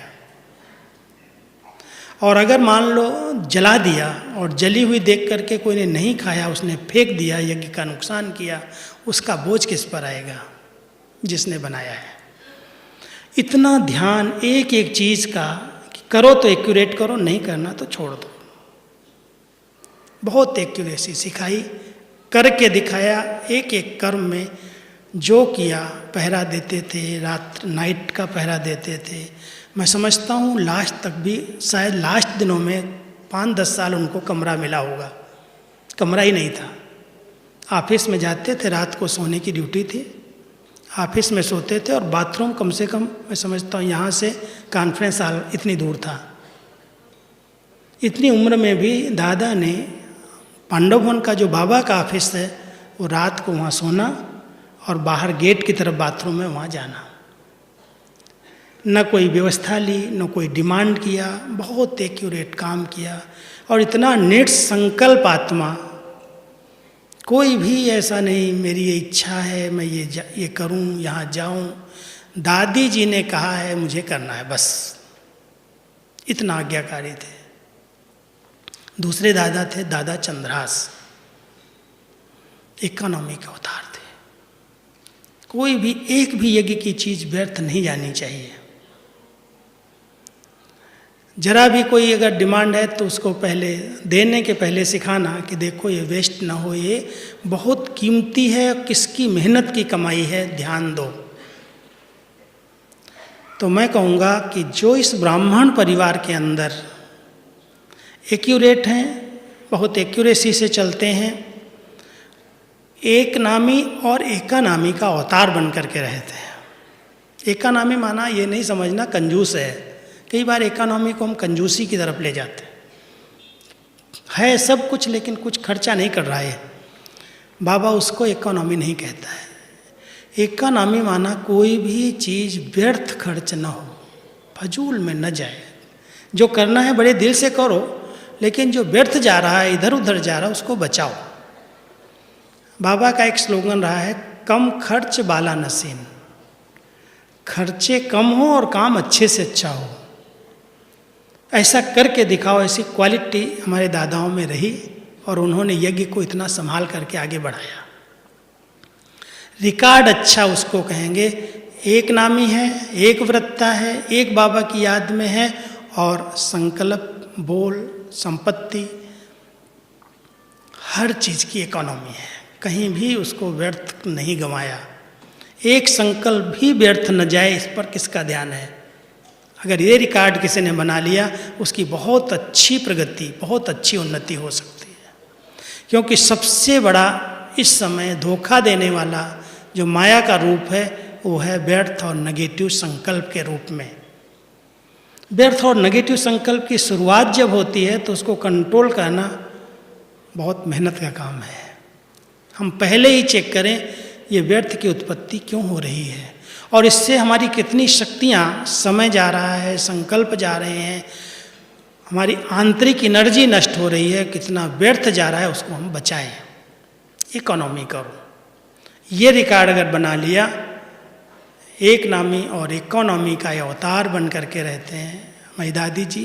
और अगर मान लो जला दिया और जली हुई देख करके कोई ने नहीं खाया, उसने फेंक दिया, यज्ञ का नुकसान किया, उसका बोझ किस पर आएगा? जिसने बनाया है। इतना ध्यान एक एक चीज़ का कि करो तो एक्यूरेट करो, नहीं करना तो छोड़ दो। बहुत एक्यूरेसी सिखाई, करके दिखाया। एक एक कर्म में जो किया, पहरा देते थे, रात नाइट का पहरा देते थे। मैं समझता हूँ लास्ट तक भी, शायद लास्ट दिनों में 5-10 साल उनको कमरा मिला होगा। कमरा ही नहीं था। ऑफिस में जाते थे, रात को सोने की ड्यूटी थी, ऑफिस में सोते थे। और बाथरूम कम से कम मैं समझता हूँ यहाँ से कॉन्फ्रेंस हॉल इतनी दूर था। इतनी उम्र में भी दादा ने पांडव भवन का जो बाबा का ऑफिस है, वो रात को वहाँ सोना और बाहर गेट की तरफ बाथरूम में वहाँ जाना। न कोई व्यवस्था ली, न कोई डिमांड किया, बहुत एक्यूरेट काम किया। और इतना निट संकल्प आत्मा, कोई भी ऐसा नहीं मेरी ये इच्छा है मैं ये करूं, यहाँ जाऊं। दादी जी ने कहा है मुझे करना है, बस। इतना आज्ञाकारी थे। दूसरे दादा थे दादा चंद्रहास, इकोनॉमी के अवतार थे। कोई भी एक भी यज्ञ की चीज व्यर्थ नहीं जानी चाहिए। जरा भी कोई अगर डिमांड है तो उसको पहले देने के पहले सिखाना कि देखो ये वेस्ट ना हो, ये बहुत कीमती है, किसकी मेहनत की कमाई है, ध्यान दो। तो मैं कहूँगा कि जो इस ब्राह्मण परिवार के अंदर एक्यूरेट हैं, बहुत एक्यूरेसी से चलते हैं। एक नामी और एकानामी का अवतार बन करके रहते हैं। एकानामी माना ये नहीं समझना कंजूस है। कई बार इकोनॉमी को हम कंजूसी की तरफ ले जाते हैं, है सब कुछ लेकिन कुछ खर्चा नहीं कर रहा है। बाबा उसको इकोनॉमी नहीं कहता है। इकोनॉमी माना कोई भी चीज़ व्यर्थ खर्च न हो, फजूल में न जाए। जो करना है बड़े दिल से करो, लेकिन जो व्यर्थ जा रहा है, इधर उधर जा रहा है, उसको बचाओ। बाबा का एक स्लोगन रहा है, कम खर्च बाला नसीन। खर्चे कम हो और काम अच्छे से अच्छा हो, ऐसा करके दिखाओ। ऐसी क्वालिटी हमारे दादाओं में रही और उन्होंने यज्ञ को इतना संभाल करके आगे बढ़ाया। रिकॉर्ड अच्छा उसको कहेंगे। एक नामी है, एक व्रतता है, एक बाबा की याद में है, और संकल्प, बोल, संपत्ति, हर चीज़ की इकोनॉमी है। कहीं भी उसको व्यर्थ नहीं गंवाया। एक संकल्प भी व्यर्थ न जाए, इस पर किसका ध्यान है। अगर ये रिकॉर्ड किसी ने बना लिया, उसकी बहुत अच्छी प्रगति, बहुत अच्छी उन्नति हो सकती है। क्योंकि सबसे बड़ा इस समय धोखा देने वाला जो माया का रूप है, वो है व्यर्थ और नेगेटिव संकल्प के रूप में। व्यर्थ और नेगेटिव संकल्प की शुरुआत जब होती है तो उसको कंट्रोल करना बहुत मेहनत का काम है। हम पहले ही चेक करें ये व्यर्थ की उत्पत्ति क्यों हो रही है, और इससे हमारी कितनी शक्तियाँ, समय जा रहा है, संकल्प जा रहे हैं, हमारी आंतरिक एनर्जी नष्ट हो रही है, कितना व्यर्थ जा रहा है, उसको हम बचाएं। इकोनॉमी करो। ये रिकॉर्ड अगर बना लिया, एक नामी और इकोनॉमी का अवतार बन करके रहते हैं। हमारी दादी जी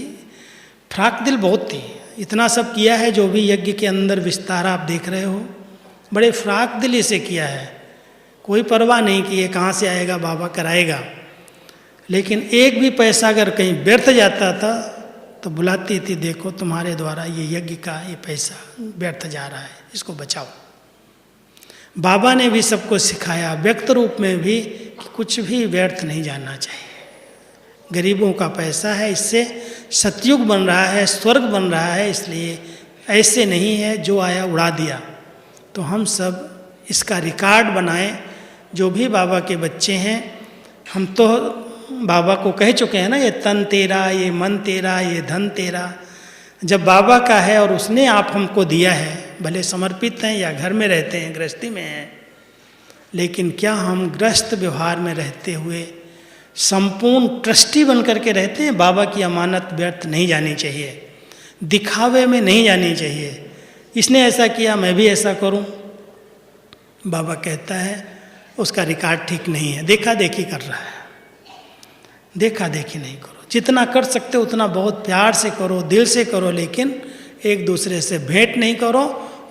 फ्राक दिल बहुत थी। इतना सब किया है जो भी यज्ञ के अंदर विस्तार आप देख रहे हो, बड़े फ्राक दिली से किया है। कोई परवाह नहीं कि ये कहाँ से आएगा, बाबा कराएगा। लेकिन एक भी पैसा अगर कहीं व्यर्थ जाता था तो बुलाती थी, देखो तुम्हारे द्वारा ये यज्ञ का ये पैसा व्यर्थ जा रहा है, इसको बचाओ। बाबा ने भी सबको सिखाया, व्यक्त रूप में भी, कि कुछ भी व्यर्थ नहीं जाना चाहिए। गरीबों का पैसा है, इससे सतयुग बन रहा है, स्वर्ग बन रहा है, इसलिए ऐसे नहीं है जो आया उड़ा दिया। तो हम सब इसका रिकॉर्ड बनाएं। जो भी बाबा के बच्चे हैं, हम तो बाबा को कह चुके हैं ना, ये तन तेरा, ये मन तेरा, ये धन तेरा। जब बाबा का है और उसने आप हमको दिया है, भले समर्पित हैं या घर में रहते हैं, गृहस्थी में हैं, लेकिन क्या हम गृहस्थ व्यवहार में रहते हुए संपूर्ण ट्रस्टी बन करके रहते हैं? बाबा की अमानत व्यर्थ नहीं जानी चाहिए, दिखावे में नहीं जानी चाहिए। इसने ऐसा किया, मैं भी ऐसा करूं। बाबा कहता है उसका रिकॉर्ड ठीक नहीं है, देखा देखी कर रहा है। देखा देखी नहीं करो, जितना कर सकते उतना बहुत प्यार से करो, दिल से करो, लेकिन एक दूसरे से भेंट नहीं करो।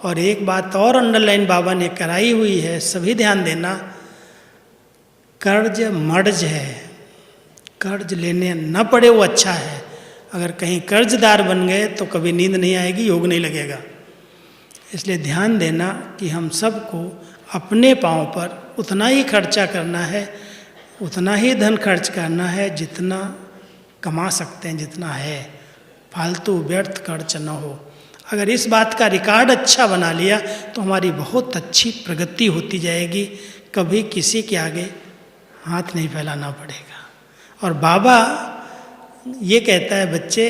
और एक बात और अंडरलाइन बाबा ने कराई हुई है, सभी ध्यान देना, कर्ज मर्ज है। कर्ज लेने न पड़े वो अच्छा है। अगर कहीं कर्जदार बन गए तो कभी नींद नहीं आएगी, योग नहीं लगेगा। इसलिए ध्यान देना कि हम सबको अपने पाँव पर उतना ही खर्चा करना है, उतना ही धन खर्च करना है जितना कमा सकते हैं, जितना है। फालतू व्यर्थ खर्च न हो। अगर इस बात का रिकॉर्ड अच्छा बना लिया तो हमारी बहुत अच्छी प्रगति होती जाएगी। कभी किसी के आगे हाथ नहीं फैलाना पड़ेगा। और बाबा ये कहता है, बच्चे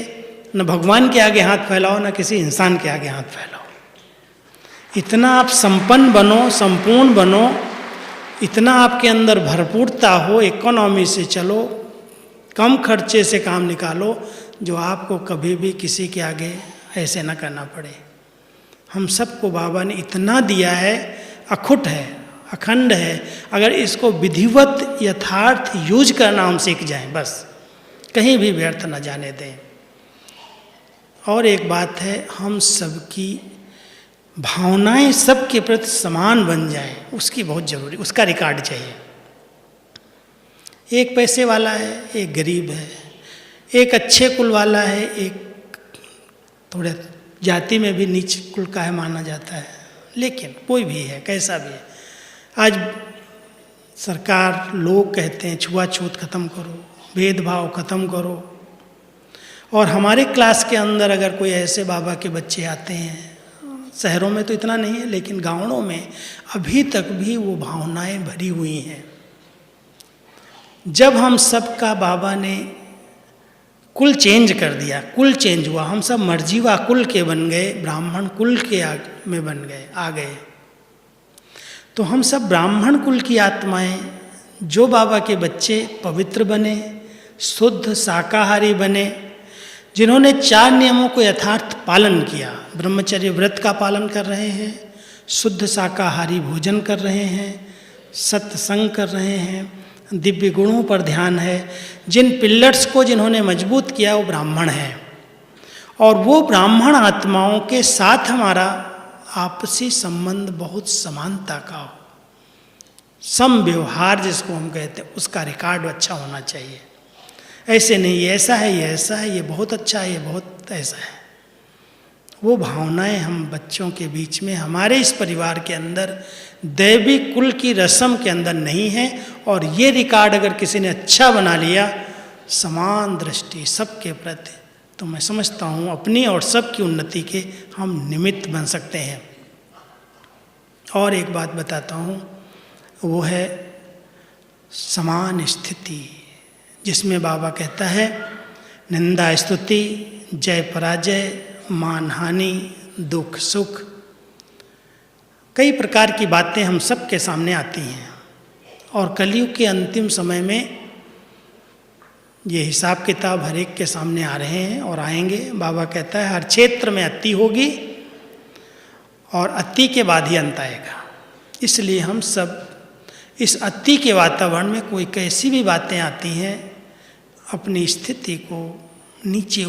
न भगवान के आगे हाथ फैलाओ, न किसी इंसान के आगे हाथ फैलाओ। इतना आप संपन्न बनो, संपूर्ण बनो, इतना आपके अंदर भरपूरता हो, इकोनॉमी से चलो, कम खर्चे से काम निकालो, जो आपको कभी भी किसी के आगे ऐसे ना करना पड़े। हम सबको बाबा ने इतना दिया है, अखुट है, अखंड है। अगर इसको विधिवत यथार्थ यूज करना हम सीख जाएं, बस कहीं भी व्यर्थ न जाने दें। और एक बात है, हम सबकी भावनाएं सबके प्रति समान बन जाएं, उसकी बहुत जरूरी, उसका रिकॉर्ड चाहिए। एक पैसे वाला है, एक गरीब है, एक अच्छे कुल वाला है, एक थोड़े जाति में भी नीच कुल का है माना जाता है, लेकिन कोई भी है, कैसा भी है। आज सरकार, लोग कहते हैं छुआछूत खत्म करो, भेदभाव खत्म करो। और हमारे क्लास के अंदर अगर कोई ऐसे बाबा के बच्चे आते हैं शहरों में तो इतना नहीं है, लेकिन गाँवों में अभी तक भी वो भावनाएं भरी हुई हैं। जब हम सबका बाबा ने कुल चेंज कर दिया, कुल चेंज हुआ, हम सब मर्जीवा कुल के बन गए, ब्राह्मण कुल के में बन गए, आ गए, तो हम सब ब्राह्मण कुल की आत्माएं जो बाबा के बच्चे पवित्र बने, शुद्ध शाकाहारी बने, जिन्होंने 4 नियमों को यथार्थ पालन किया, ब्रह्मचर्य व्रत का पालन कर रहे हैं, शुद्ध शाकाहारी भोजन कर रहे हैं, सत्संग कर रहे हैं, दिव्य गुणों पर ध्यान है, जिन पिलर्स को जिन्होंने मजबूत किया वो ब्राह्मण हैं। और वो ब्राह्मण आत्माओं के साथ हमारा आपसी संबंध बहुत समानता का हो, सम व्यवहार जिसको हम कहते हैं, उसका रिकॉर्ड अच्छा होना चाहिए। ऐसे नहीं ये ऐसा है, ये ऐसा है, ये बहुत अच्छा है, ये बहुत ऐसा है। वो भावनाएं हम बच्चों के बीच में, हमारे इस परिवार के अंदर दैवी कुल की रस्म के अंदर नहीं है। और ये रिकॉर्ड अगर किसी ने अच्छा बना लिया, समान दृष्टि सबके प्रति, तो मैं समझता हूँ अपनी और सबकी उन्नति के हम निमित्त बन सकते हैं। और एक बात बताता हूँ, वो है समान स्थिति, जिसमें बाबा कहता है निंदा स्तुति, जय पराजय, मान हानि, दुख सुख, कई प्रकार की बातें हम सब के सामने आती हैं। और कलयुग के अंतिम समय में ये हिसाब किताब हर एक के सामने आ रहे हैं और आएंगे। बाबा कहता है हर क्षेत्र में अति होगी और अति के बाद ही अंत आएगा। इसलिए हम सब इस अति के वातावरण में कोई कैसी भी बातें आती हैं, अपनी स्थिति को नीचे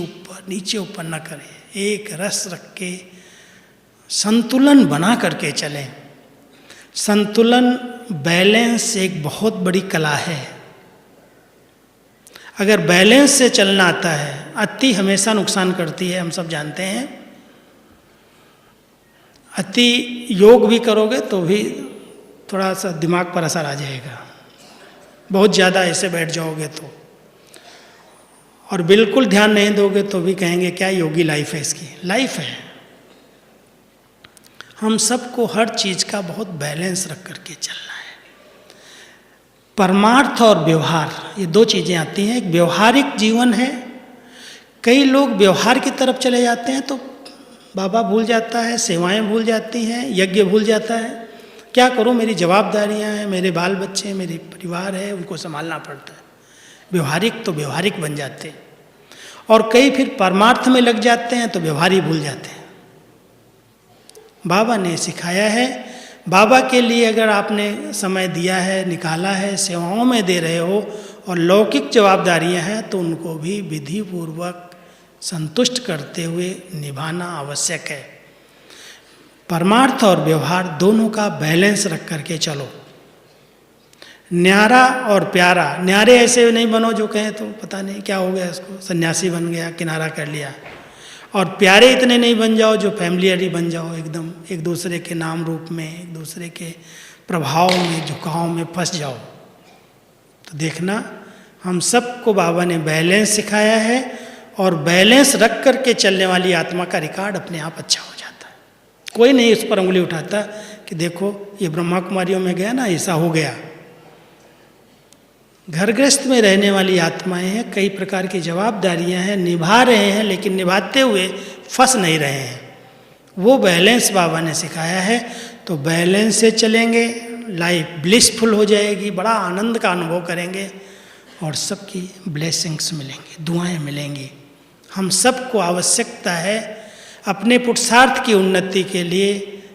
ऊपर न करें, एक रस रख के संतुलन बना करके चलें। संतुलन, बैलेंस एक बहुत बड़ी कला है। अगर बैलेंस से चलना आता है, अति हमेशा नुकसान करती है, हम सब जानते हैं। अति योग भी करोगे तो भी थोड़ा सा दिमाग पर असर आ जाएगा, बहुत ज़्यादा ऐसे बैठ जाओगे तो, और बिल्कुल ध्यान नहीं दोगे तो भी कहेंगे क्या योगी लाइफ है, इसकी लाइफ है। हम सबको हर चीज़ का बहुत बैलेंस रख करके चलना है। परमार्थ और व्यवहार, ये 2 चीज़ें आती हैं। एक व्यवहारिक जीवन है, कई लोग व्यवहार की तरफ चले जाते हैं तो बाबा भूल जाता है, सेवाएं भूल जाती हैं, यज्ञ भूल जाता है। क्या करूं, मेरी जवाबदारियां हैं, मेरे बाल बच्चे, मेरी परिवार है, उनको संभालना पड़ता है। व्यवहारिक तो व्यवहारिक बन जाते हैं, और कई फिर परमार्थ में लग जाते हैं तो व्यवहार ही भूल जाते हैं। बाबा ने सिखाया है, बाबा के लिए अगर आपने समय दिया है, निकाला है, सेवाओं में दे रहे हो और लौकिक जवाबदारियां हैं तो उनको भी विधि पूर्वक संतुष्ट करते हुए निभाना आवश्यक है। परमार्थ और व्यवहार दोनों का बैलेंस रख करके चलो। न्यारा और प्यारा, न्यारे ऐसे नहीं बनो जो कहें तो पता नहीं क्या हो गया, इसको सन्यासी बन गया, किनारा कर लिया। और प्यारे इतने नहीं बन जाओ जो फैमिलियरी बन जाओ, एकदम एक दूसरे के नाम रूप में, एक दूसरे के प्रभाव में, झुकाव में फंस जाओ। तो देखना, हम सबको बाबा ने बैलेंस सिखाया है, और बैलेंस रख करके चलने वाली आत्मा का रिकॉर्ड अपने आप अच्छा हो जाता है। कोई नहीं उस पर उंगली उठाता कि देखो ये ब्रह्मा कुमारियों में गया ना, ऐसा हो गया। घर गृहस्थ में रहने वाली आत्माएं हैं, कई प्रकार की जवाबदारियां हैं, निभा रहे हैं, लेकिन निभाते हुए फंस नहीं रहे हैं। वो बैलेंस बाबा ने सिखाया है। तो बैलेंस से चलेंगे, लाइफ ब्लिसफुल हो जाएगी, बड़ा आनंद का अनुभव करेंगे और सबकी ब्लेसिंग्स मिलेंगी, दुआएं मिलेंगी। हम सबको आवश्यकता है अपने पुरुषार्थ की उन्नति के लिए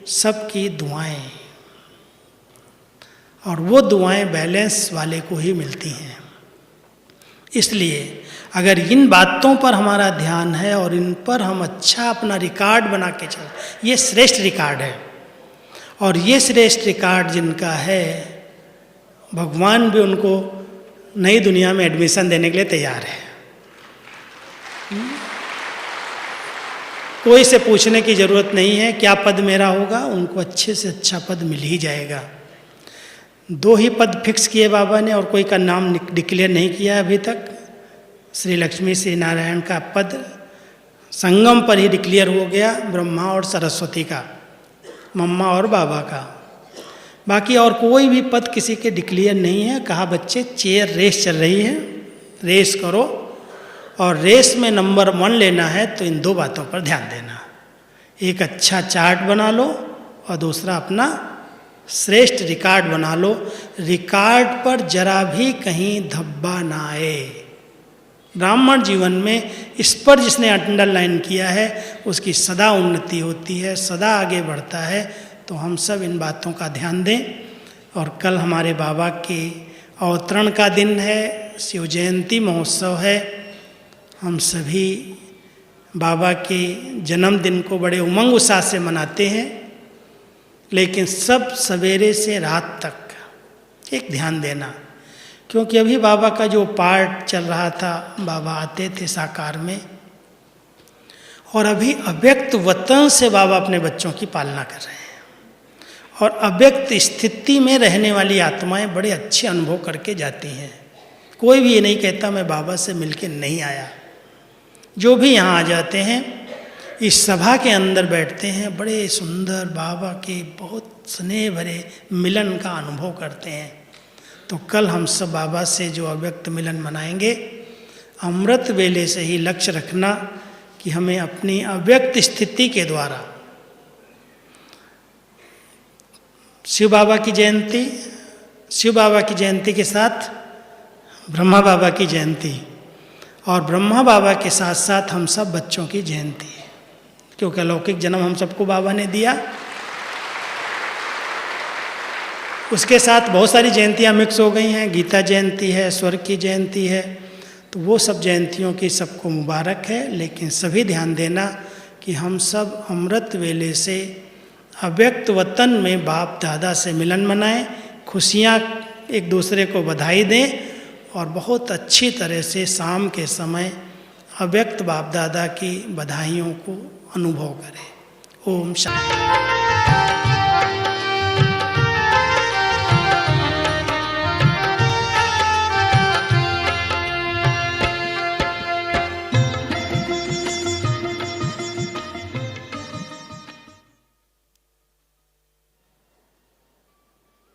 सबकी दुआएं, और वो दुआएं बैलेंस वाले को ही मिलती हैं। इसलिए अगर इन बातों पर हमारा ध्यान है और इन पर हम अच्छा अपना रिकॉर्ड बना के चल, ये श्रेष्ठ रिकॉर्ड है। और ये श्रेष्ठ रिकॉर्ड जिनका है, भगवान भी उनको नई दुनिया में एडमिशन देने के लिए तैयार है। कोई से पूछने की ज़रूरत नहीं है क्या पद मेरा होगा, उनको अच्छे से अच्छा पद मिल ही जाएगा। 2 ही पद फिक्स किए बाबा ने, और कोई का नाम डिक्लेयर नहीं किया अभी तक। श्री लक्ष्मी श्री नारायण का पद संगम पर ही डिक्लेयर हो गया, ब्रह्मा और सरस्वती का। मम्मा और बाबा का। बाकी और कोई भी पद किसी के डिक्लेयर नहीं है। कहा बच्चे चेयर रेस चल रही है, रेस करो, और रेस में नंबर 1 लेना है तो इन 2 बातों पर ध्यान देना। एक अच्छा चार्ट बना लो और दूसरा अपना श्रेष्ठ रिकॉर्ड बना लो। रिकॉर्ड पर जरा भी कहीं धब्बा ना आए। ब्राह्मण जीवन में इस पर जिसने अंडरलाइन किया है उसकी सदा उन्नति होती है, सदा आगे बढ़ता है। तो हम सब इन बातों का ध्यान दें। और कल हमारे बाबा के अवतरण का दिन है, शिव जयंती महोत्सव है। हम सभी बाबा के जन्मदिन को बड़े उमंग उत्साह से मनाते हैं, लेकिन सब सवेरे से रात तक एक ध्यान देना, क्योंकि अभी बाबा का जो पाठ चल रहा था, बाबा आते थे साकार में, और अभी अव्यक्त वतन से बाबा अपने बच्चों की पालना कर रहे हैं। और अव्यक्त स्थिति में रहने वाली आत्माएं बड़े अच्छे अनुभव करके जाती हैं। कोई भी ये नहीं कहता मैं बाबा से मिलके नहीं आया। जो भी यहाँ आ जाते हैं, इस सभा के अंदर बैठते हैं, बड़े सुंदर बाबा के बहुत स्नेह भरे मिलन का अनुभव करते हैं। तो कल हम सब बाबा से जो अव्यक्त मिलन मनाएंगे, अमृत वेले से ही लक्ष्य रखना कि हमें अपनी अव्यक्त स्थिति के द्वारा शिव बाबा की जयंती के साथ ब्रह्मा बाबा की जयंती, और ब्रह्मा बाबा के साथ साथ हम सब बच्चों की जयंती, क्योंकि अलौकिक जन्म हम सबको बाबा ने दिया। उसके साथ बहुत सारी जयंतियाँ मिक्स हो गई हैं। गीता जयंती है, स्वर्ग की जयंती है, तो वो सब जयंतियों की सबको मुबारक है। लेकिन सभी ध्यान देना कि हम सब अमृत वेले से अव्यक्त वतन में बाप दादा से मिलन मनाएं, खुशियाँ एक दूसरे को बधाई दें, और बहुत अच्छी तरह से शाम के समय अव्यक्त बाप दादा की बधाइयों को अनुभव करें। ओम शांति।